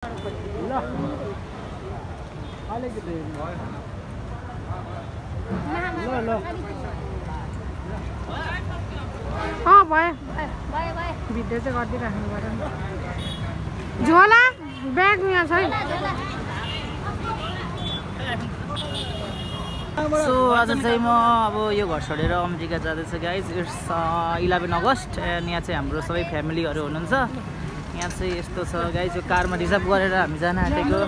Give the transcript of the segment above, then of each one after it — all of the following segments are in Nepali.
भयो भिडियो चाहिँ गरिदिइराख्नु पर्यो नि झोला ब्याग यहाँ छ सो आज चाहिँ म अब यो घर छोडेर अमेरिका जाँदैछु गाइज। इट्स 11 अगस्त एन्ड यहाँ चाहिँ हाम्रो सबै फ्यामिलीहरू हुनुहुन्छ। यहाँ चाहिँ यस्तो छ गाइज, यो कारमा रिजर्भ गरेर हामी जान आँटेको।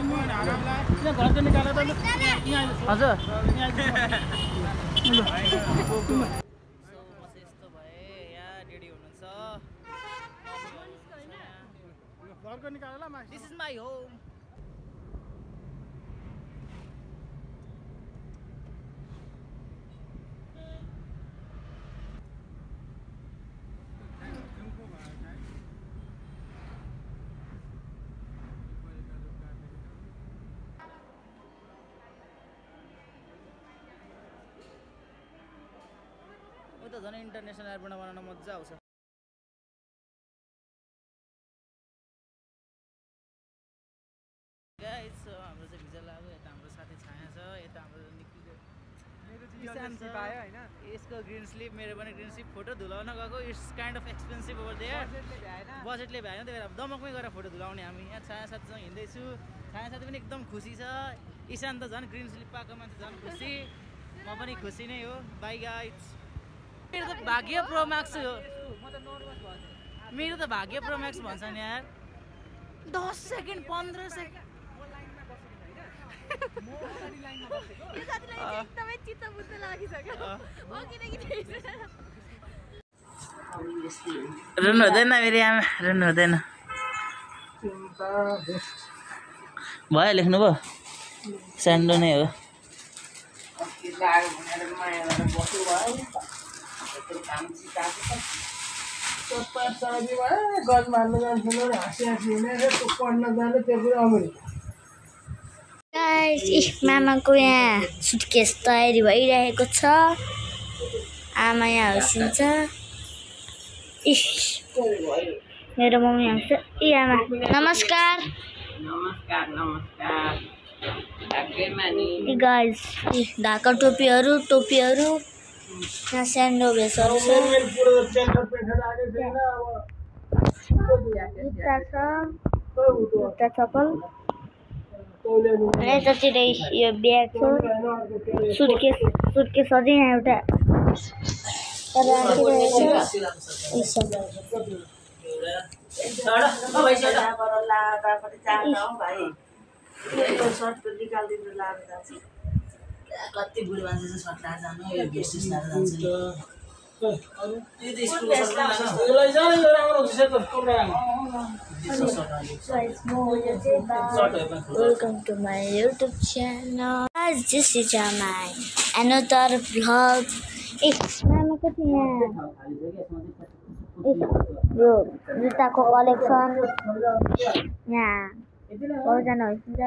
हजुर यस्तो भए यहाँ रेडी हुनुहुन्छ। This is my home. त झन् इन्टरनेसनल एयरपोर्टमा बनाउन मजा आउँछ। गाइस हाम्रो चाहिँ भिजा लाग्यो। यता हाम्रो साथी छाया छ, यता हाम्रो निक्लियो किसान छ हैन। यसको ग्रीन स्लिप, मेरो पनि ग्रीन स्लिप। फोटो धुलाउन गएको। It's kind of expensive over there. बजेटले भएन, त्यही भएर दमकमै गएर फोटो धुलाउने हामी। यहाँ छाया साथीसँग हिँड्दैछु। छाया साथी पनि एकदम खुसी छ। ईशान त झन् ग्रीन स्लिप पाएको मान्छे झन् खुसी। म पनि खुसी नै हो। By guys. मेरो त भाग्य प्रो म्याक्स हो। मेरो त भाग्य प्रो म्याक्स भन्छ नि यार। 10 सेकेन्ड 15 सेकेन्ड रुनु हुँदैन मेरो आमा, रुनु हुँदैन। भयो लेख्नु भयो। स्यान्डो नै हो। मामाको यहाँ सुटकेस तयारी भइरहेको छ। आमा यहाँ हँसिन्छ। मेरो मम्मी हाँस्छ। ए आमा नमस्कार। गाइस ढाका टोपीहरू यहाँ स्यान्डो भेसहरू छ। जुत्ता चप्पल। यतातिर यो ब्याग छ। सुटकेस अझै यहाँ एउटा कति बुढी मान्छे चाहिँ सट्टा जानु यो बेसिस लाएर जान्छ नि। Welcome to my YouTube channel. This is my another vlog. मामा कति यहाँ यो जुत्ताको कलेक्सन यहाँ सबैजना हँसिन्छ।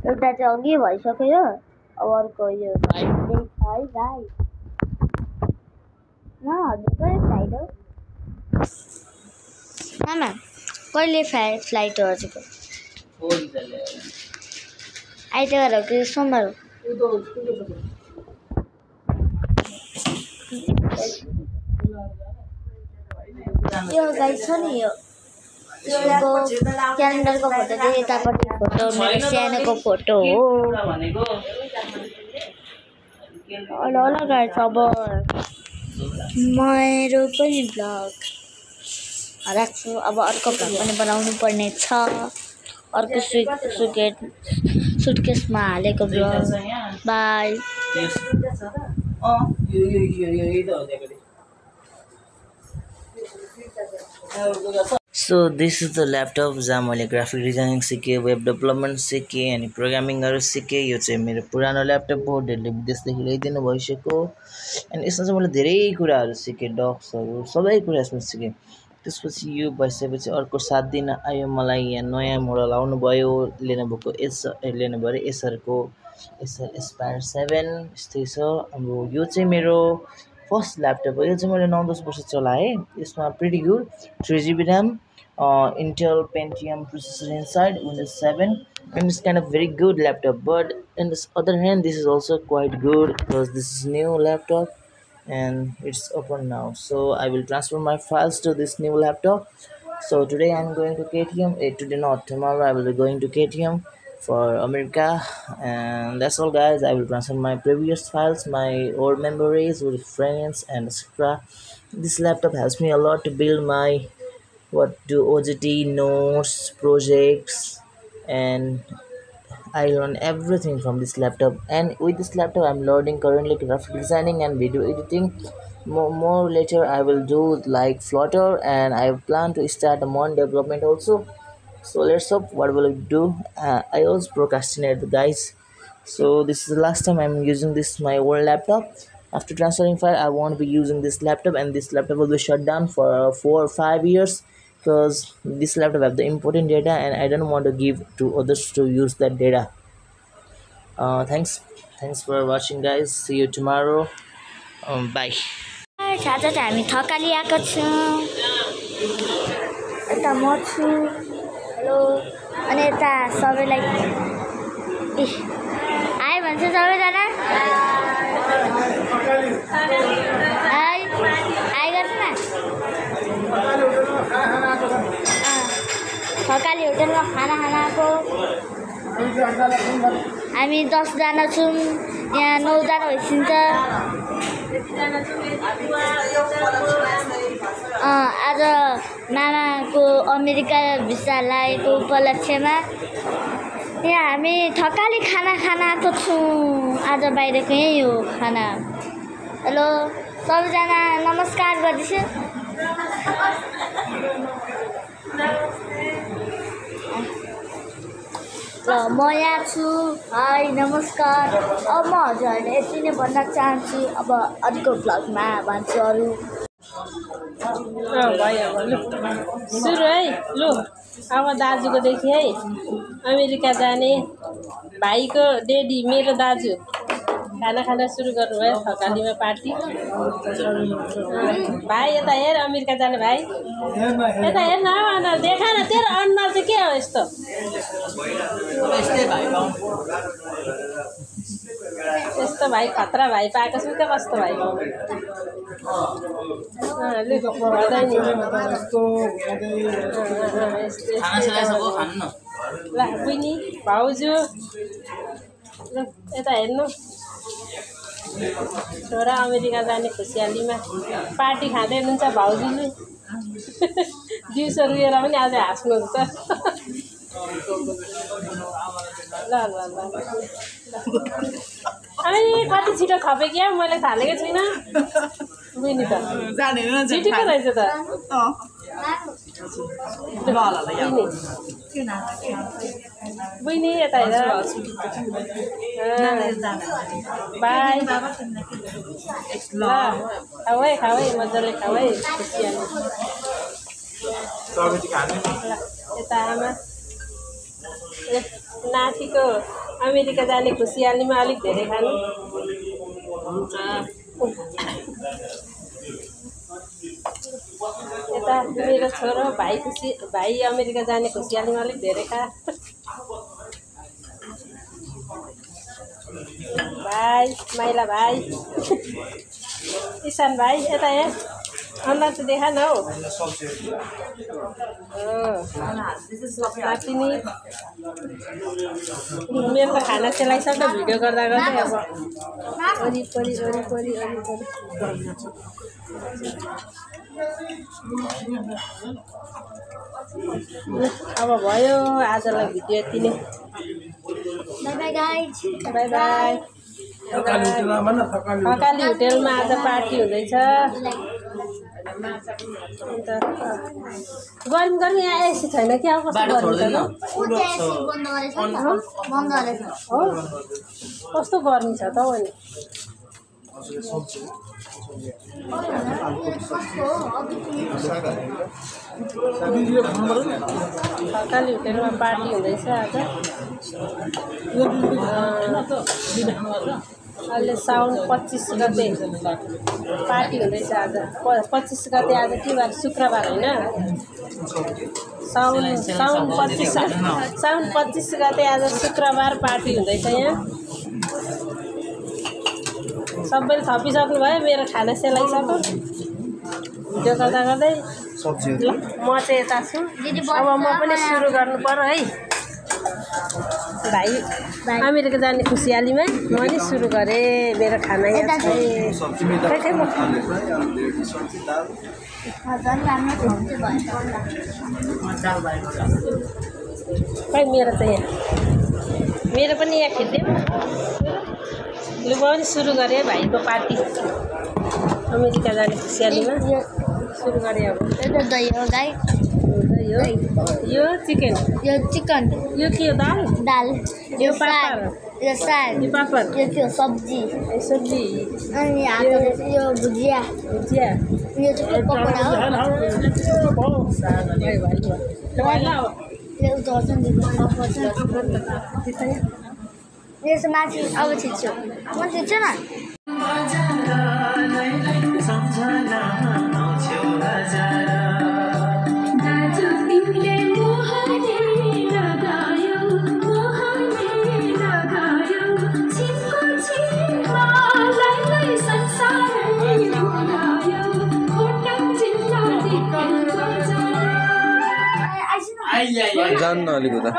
एउटा चाहिँ अघि भइसक्यो। अब अर्को यो है गाई न हजुरकै फ्लाइट हो। मामा कहिले फ्लाइट हो हजुरको? आइतबार हो कि सोमबार हो? यो गाई छ नि यो क्यालेन्डरको फोटो चाहिँ यतापट्टि फोटो मेरो सानोको फोटो हो। ल गाइस अब मेरो पनि भ्लग राख्छु। अब अर्को भ्लग पनि बनाउनु पर्ने छ। अर्को सुटकेसमा हालेको vlog. By. So this is the laptop जहाँ मैले ग्राफिक डिजाइनिङ सिकेँ, वेब डेभलपमेन्ट सिकेँ अनि प्रोग्रामिङहरू सिकेँ। यो चाहिँ मेरो पुरानो ल्यापटप हो। डेढले विदेशदेखि ल्याइदिनु भइसक्यो। एन्ड यसमा चाहिँ मैले धेरै कुराहरू सिकेँ। डक्सहरू सबै कुरा यसमा सिकेँ। त्यसपछि यो भइसकेपछि अर्को 7 दिन आयो मलाई यहाँ नयाँ मोडल आउनुभयो। लेनोभोको लेनोभो अरे एसरको एसर एस्पायर 7 यस्तै छ। अब यो चाहिँ मेरो फर्स्ट ल्यापटप हो। यो चाहिँ मैले 9-10 वर्ष चलाएँ। यसमा pretty good 3GB RAM Intel Pentium processor inside, Windows 7, and it's kind of very good laptop. But on this other hand, this is also quite good because this is new laptop and it's open now. So I will transfer my files to this new laptop. So today I'm going to KTM. Today not, tomorrow I will be going to KTM for America, and that's all, guys. I will transfer my previous files, my old memories with friends and etc. This laptop helps me a lot to build my what do OJT notes, projects, and I learn everything from this laptop. And with this laptop, I'm learning currently graphic designing and video editing. More later, I will do like Flutter, and I plan to start a more development also. So let's hope what will I do. I always procrastinate, guys. So this is the last time I'm using this my old laptop. After transferring file, I won't be using this laptop, and this laptop will be shut down for 4 or 5 years because this laptop have the important data, and I don't want to give to others to use that data. Thanks for watching, guys. See you tomorrow. Bye. आज चाहिँ हामी थकाली आएको छौँ यता म छु हेलो अनि यता सबैलाई आए भन्छ सबैजना आइ गर्छ न थकाली होटलमा खाना खान आएको हामी 10 जना छौँ यहाँ 9 जना भइसक्छ आज मामाको अमेरिका भिसा लागेको उपलक्ष्यमा यहाँ हामी थकाली खाना खान आएको छौँ आज बाहिरको यही हो खाना हेलो सबैजना नमस्कार गर्दैछु ल म यहाँ छु हाई नमस्कार अब म हजुरहरूले यति नै भन्न चाहन्छु अब अर्को भ्लगमा भन्छु अरू भयो लु सुरु है लु अब दाजुको देखि है अमेरिका जाने भाइको डेडी मेरो दाजु खाना खाना सुरु गर्नुभयो थकालीमा पार्टी भाइ यता हेर अमेरिका जाने भाइ यता हेर न देखा न तेरो अनुहार चाहिँ के हो यस्तो यस्तो भाइ खतरा भाइ पाएको छु त कस्तो भाइ ल बहिनी भाउजू यता हेर्नु छोरा अमेरिका जाने खुसियालीमा पार्टी खाँदै हुनुहुन्छ भाउजूले दिउँसो रुएर पनि आज हाँस्नुहुन्छ ल ल ल अनि कति छिटो खपे क्या मैले थालेको छुइनँ बुझ्नु त छिटो रहेछ त बुझ्ने यता हेर बाई ल खाऊ है मजाले खाऊ है यता आमा नातिको अमेरिका जाने खुसियालीमा अलिक धेरै खानु यता मेरो छोरो भाइ अमेरिका जाने खुसियालीमा अलिक धेरै खा भाइ माइला भाइ ईशान भाइ यता हेर अनुहार चाहिँ देखा न हौ नातिनी मेरो त खाना सेलाइसक्यो भिडियो गर्दा गर्दै अब वरिपरि अब भयो आजलाई भिडियो यति नै बाई बाई थकाली होटेलमा आज पार्टी हुँदैछ अन्त गर्मी यहाँ एसी छैन क्या कस्तो गर्मी हो कस्तो गर्मी छ त हौ अनि थकाली होटेलमा पार्टी हुँदैछ आज अहिले साउन 25 गते पार्टी हुँदैछ आज 25 गते आज के बार शुक्रबार होइन साउन 25 गते आज शुक्रबार पार्टी हुँदैछ यहाँ सबैले थपिसक्नु भयो मेरो खाना सेलाइसक्यो भिडियो गर्दा गर्दै ल म चाहिँ यता छु अब म पनि सुरु गर्नु पर्यो है भाइ अमेरिका जाने खुसियालीमा म नि सुरु गरेँ मेरो खाना यहाँ खै मेरो चाहिँ यहाँ मेरो पनि यहाँ खिच्दै लु म पनि सुरु गरेँ भाइको पार्टी अमेरिका जाने खुसियालीमा सुरु गरेँ अब दही हो गाई यो चिकन यो चिकन यो के हो दाल यो पापड यो साग यो पापड यो के हो सब्जी सब्जी अनि यो भुजिया यो चाहिँ पकौडा हो यो उतार्छन् यसो माथि अब छिट्छु म छिट्छु न जान्न अलिकति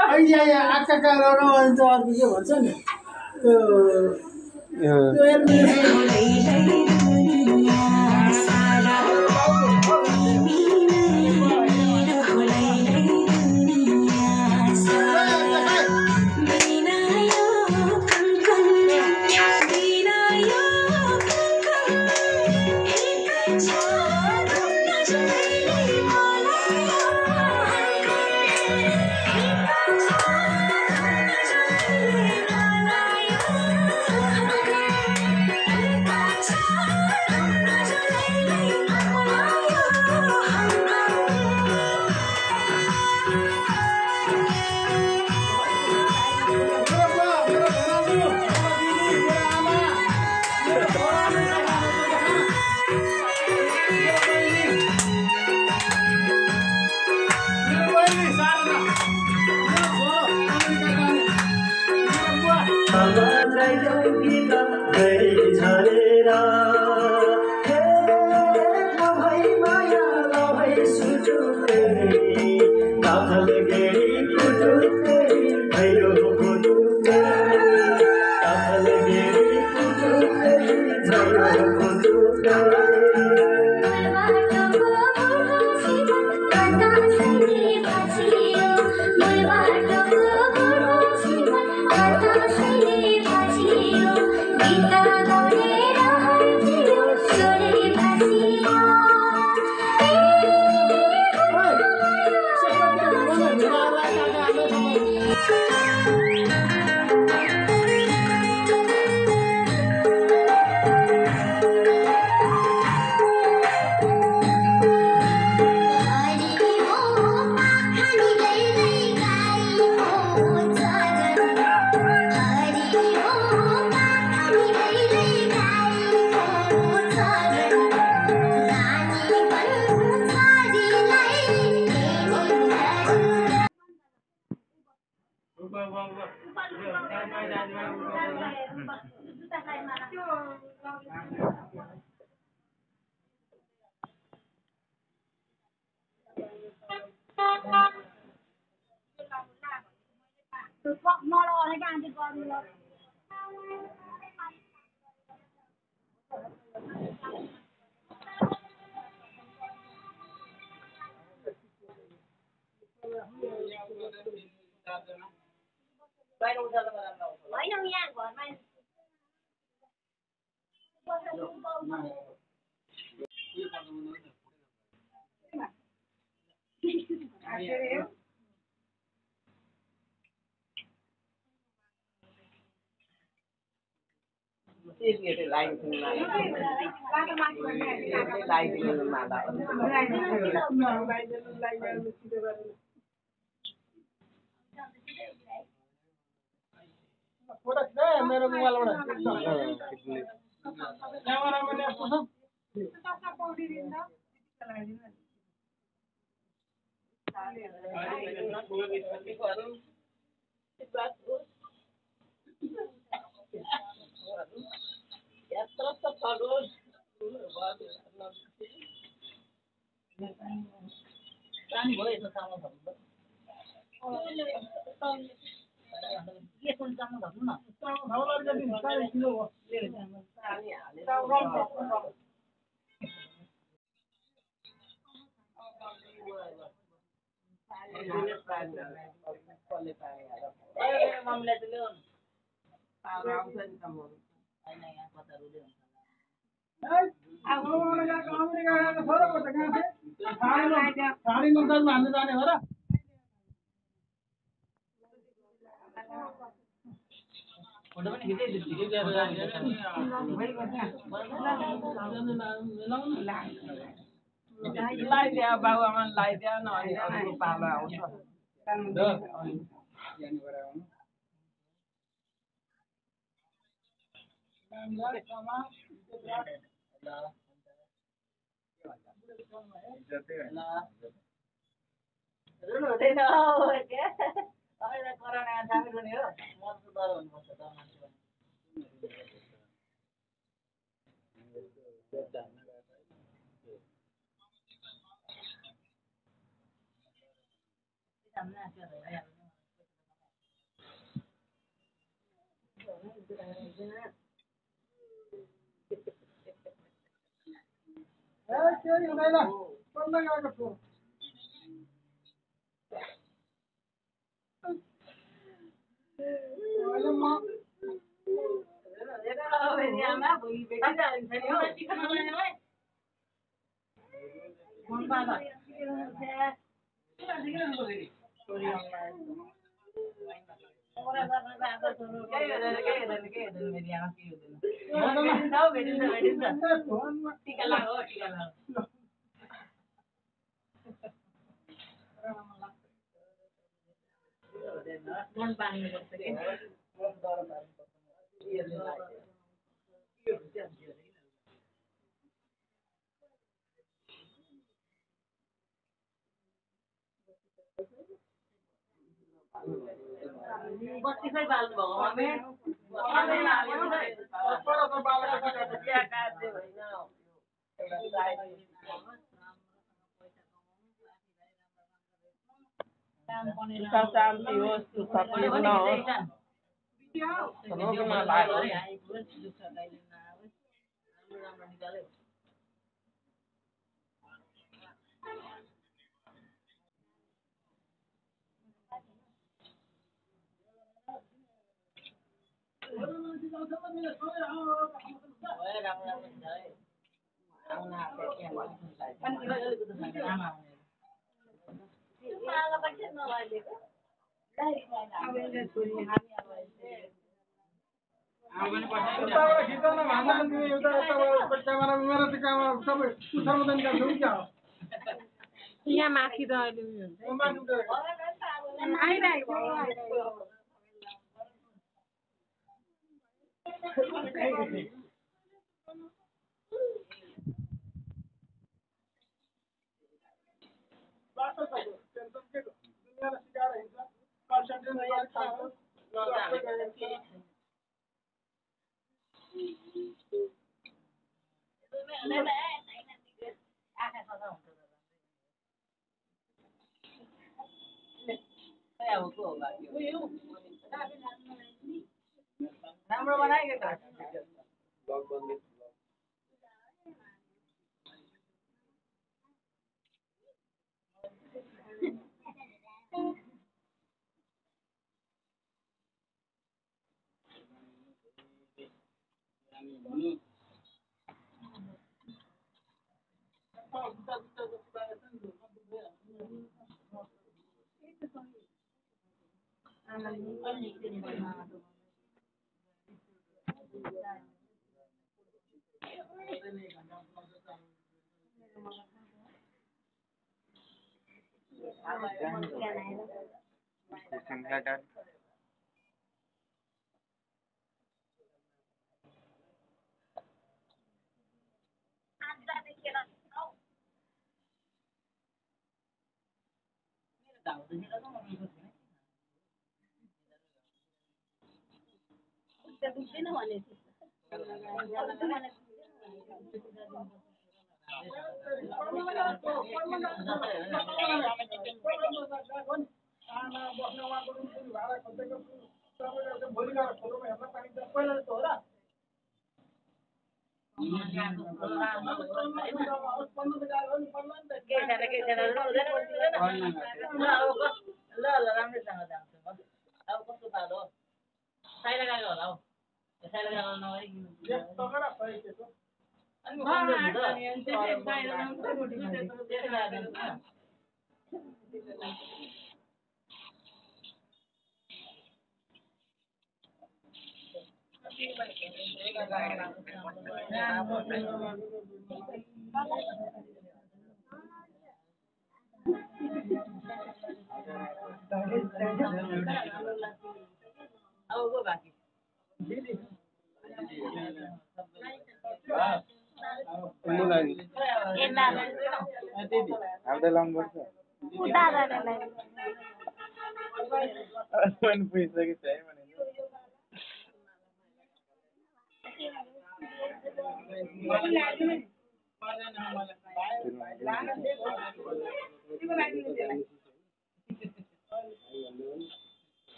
मेरो मोबाइलबाट यहाँ माथि त अहिले उयो हुन्छ आइरहेको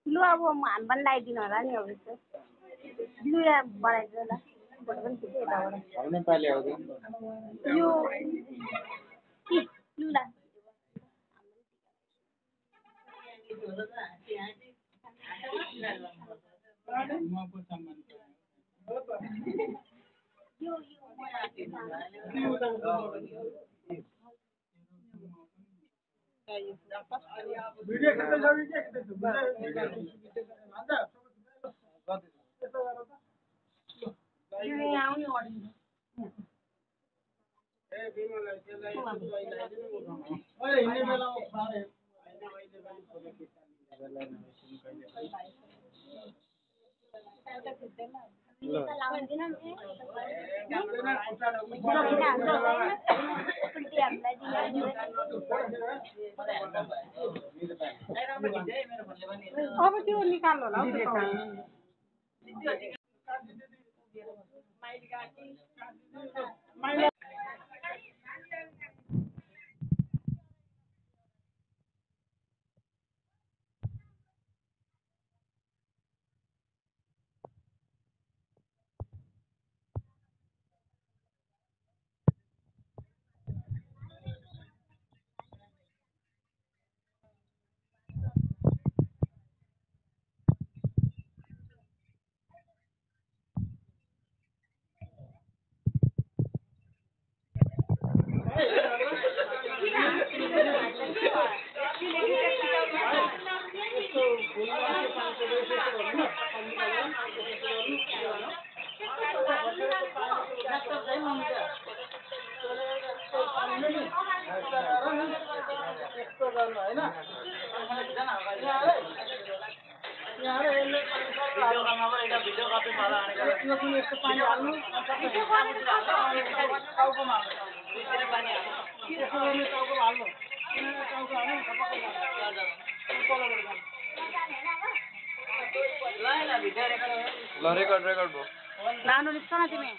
लु अब हामी पनि लगाइदिनु होला नि अब यसो लु यहाँ बनाइदिनु होला फोटो पनि खिच्यो यताबाट नेपाली आउँदैन यो लु ल अब त्यो निकाल्नु होला रेकर्ड भयो नानु निस्क न तिमी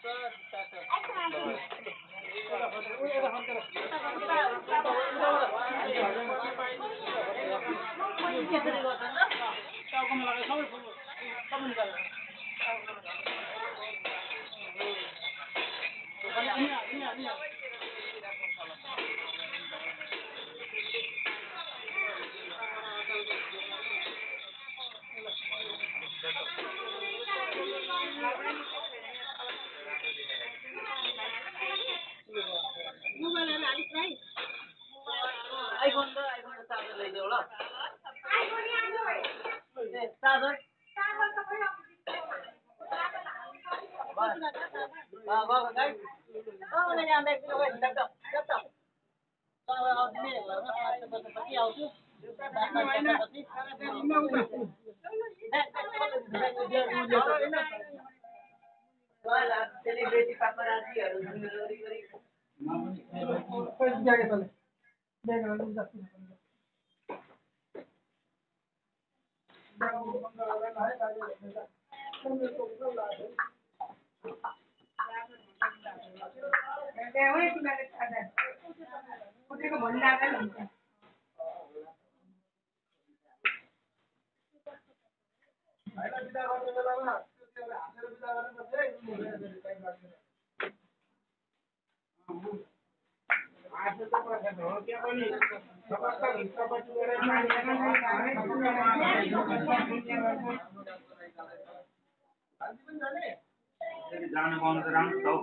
जानु पाउनु त राम्रो छ हौ।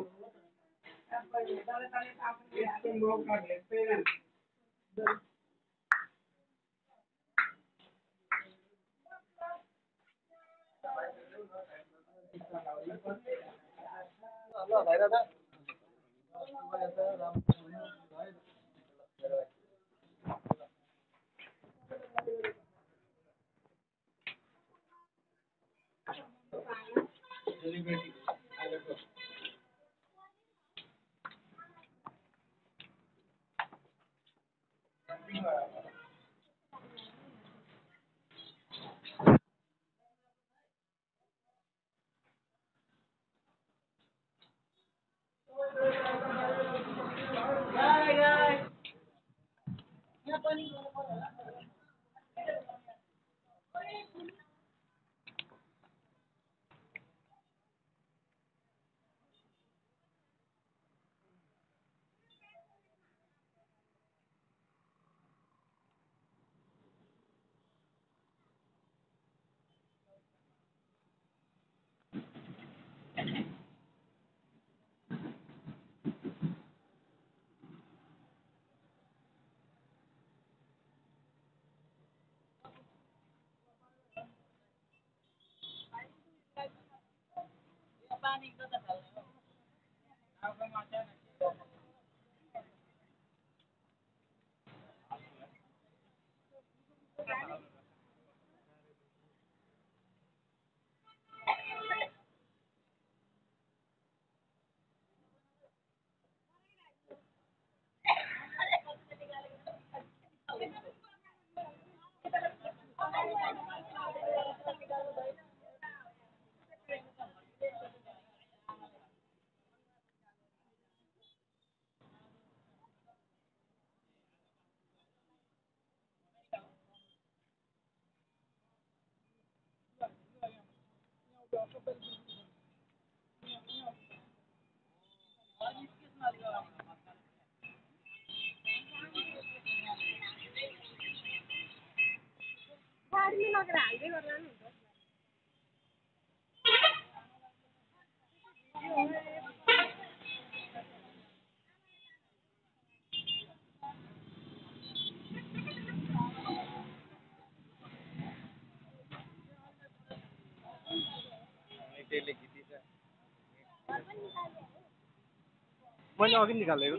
मैले अघि निकालेको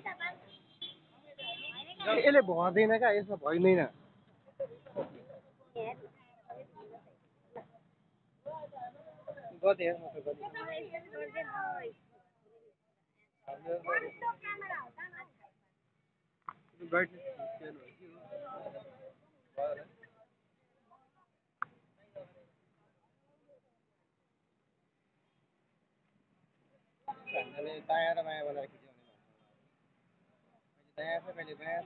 यसले भर्दैन क्या यसमा भइँदैन गते दायाँ र बायाँ बनाएर खिच्यो भने दायाँ छ कहिले बायाँ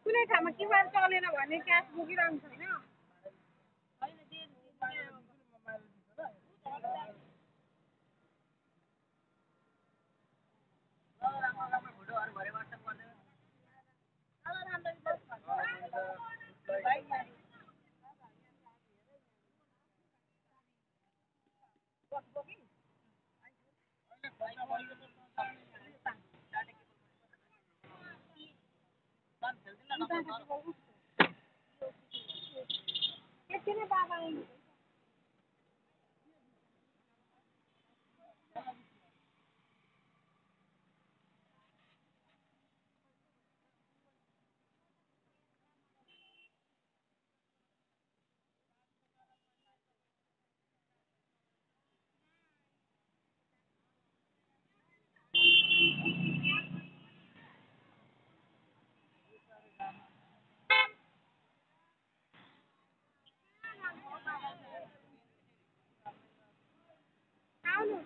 कुनै ठाउँमा क्युआर चलेन भने क्यास बोकिरहन्छ होइन एकछिनै बाबा आउनु